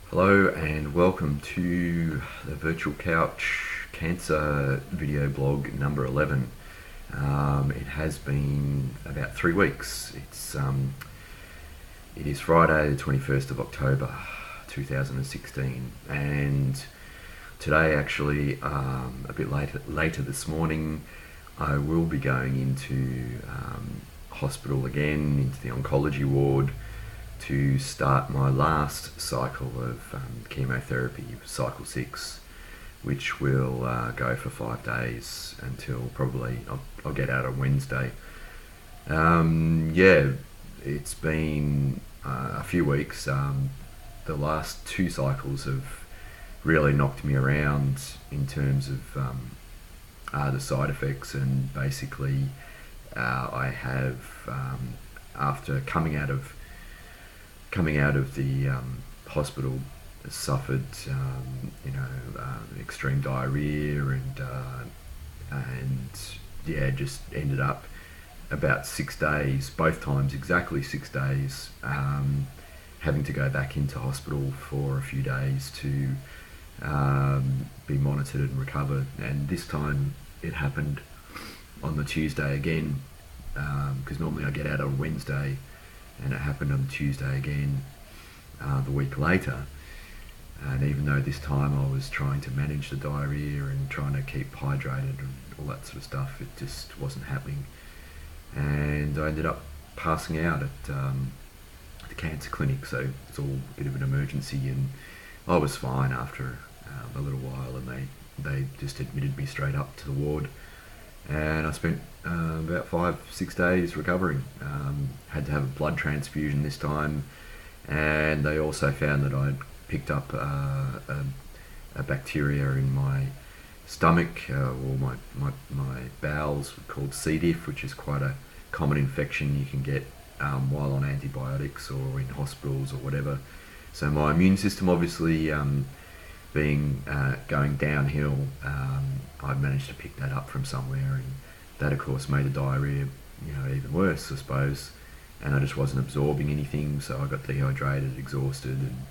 Hello and welcome to the Virtual Couch Cancer video blog number 11. It has been about 3 weeks. It is Friday the 21st of October 2016, and today actually, a bit later this morning, I will be going into hospital again, into the oncology ward, to start my last cycle of chemotherapy, cycle 6, which will go for 5 days until probably I'll get out on Wednesday. Yeah, it's been a few weeks. The last 2 cycles have really knocked me around in terms of the side effects, and basically I have, after coming out of the hospital, suffered extreme diarrhea, and yeah, just ended up about 6 days, both times exactly 6 days, having to go back into hospital for a few days to be monitored and recovered. And this time it happened on the Tuesday again, because normally I get out on Wednesday, and it happened on Tuesday again the week later. And even though this time I was trying to manage the diarrhea and trying to keep hydrated and all that sort of stuff, it just wasn't happening. And I ended up passing out at the cancer clinic, so it's all a bit of an emergency, and I was fine after a little while, and they just admitted me straight up to the ward, and I spent about 5-6 days recovering. Had to have a blood transfusion this time, and they also found that I'd picked up a bacteria in my stomach, or my bowels, called C. diff, which is quite a common infection you can get while on antibiotics or in hospitals or whatever. So my immune system, obviously going downhill, I managed to pick that up from somewhere, and that of course made the diarrhea even worse, I suppose. And I just wasn't absorbing anything, so I got dehydrated, exhausted, and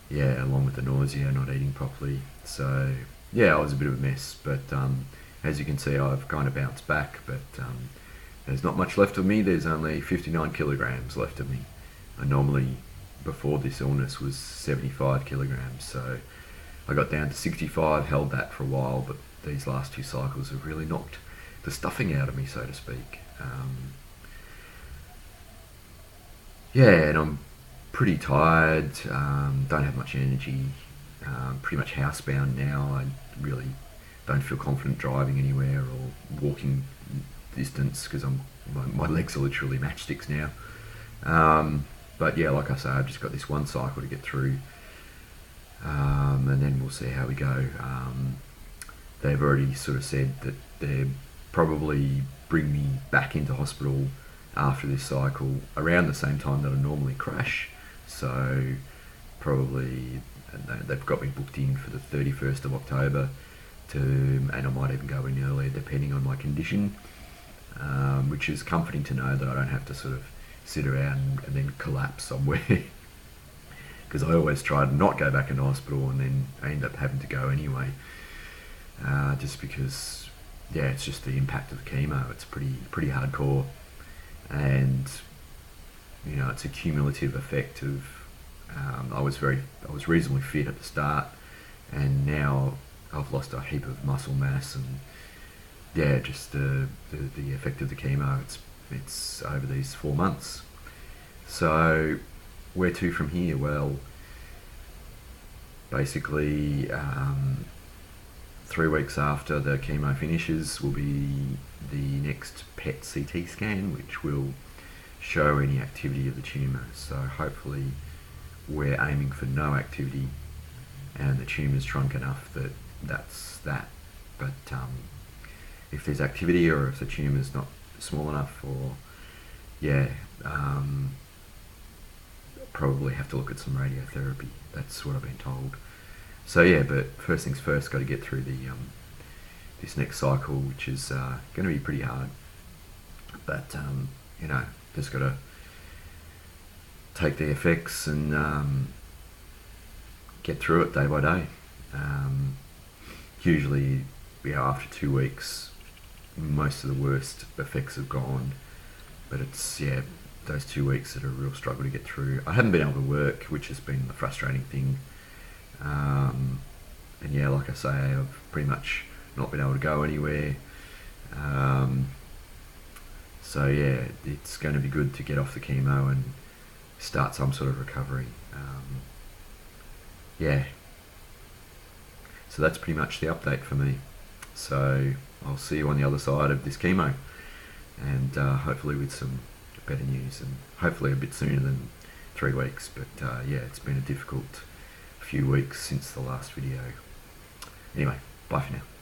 yeah, along with the nausea, not eating properly. So yeah, I was a bit of a mess, but as you can see, I've kind of bounced back, but there's not much left of me. There's only 59 kilograms left of me. I normally, before this illness, was 75 kilograms, so I got down to 65, held that for a while, but these last 2 cycles have really knocked the stuffing out of me, so to speak. Yeah, and I'm pretty tired, don't have much energy, pretty much housebound now. I really don't feel confident driving anywhere or walking distance, because my legs are literally matchsticks now. But yeah, like I say, I've just got this one cycle to get through, and then we'll see how we go. They've already sort of said that they'll probably bring me back into hospital after this cycle around the same time that I normally crash. So probably they've got me booked in for the 31st of October, and I might even go in earlier depending on my condition, which is comforting to know that I don't have to sort of sit around and then collapse somewhere. Because I always try to not go back into hospital, and then I end up having to go anyway, just because, yeah, it's just the impact of the chemo. It's pretty hardcore, and it's a cumulative effect of I was reasonably fit at the start, and now I've lost a heap of muscle mass, and yeah, just the effect of the chemo. It's over these 4 months. So where to from here? Well, basically, 3 weeks after the chemo finishes will be the next PET CT scan, which will show any activity of the tumour. So hopefully we're aiming for no activity, and the tumour's shrunk enough that that's that. But if there's activity, or if the tumour's not small enough, or yeah, probably have to look at some radiotherapy. That's what I've been told. So yeah, but first things first, got to get through this next cycle, which is going to be pretty hard. But just got to take the effects, and get through it day by day. Usually, after 2 weeks, most of the worst effects have gone, but it's those 2 weeks that are a real struggle to get through. I haven't been able to work, which has been the frustrating thing. And like I say, I've pretty much not been able to go anywhere. So it's going to be good to get off the chemo and start some sort of recovery. So that's pretty much the update for me. So I'll see you on the other side of this chemo, and hopefully with some better news, and hopefully a bit sooner than 3 weeks. But it's been a difficult few weeks since the last video. Anyway, bye for now.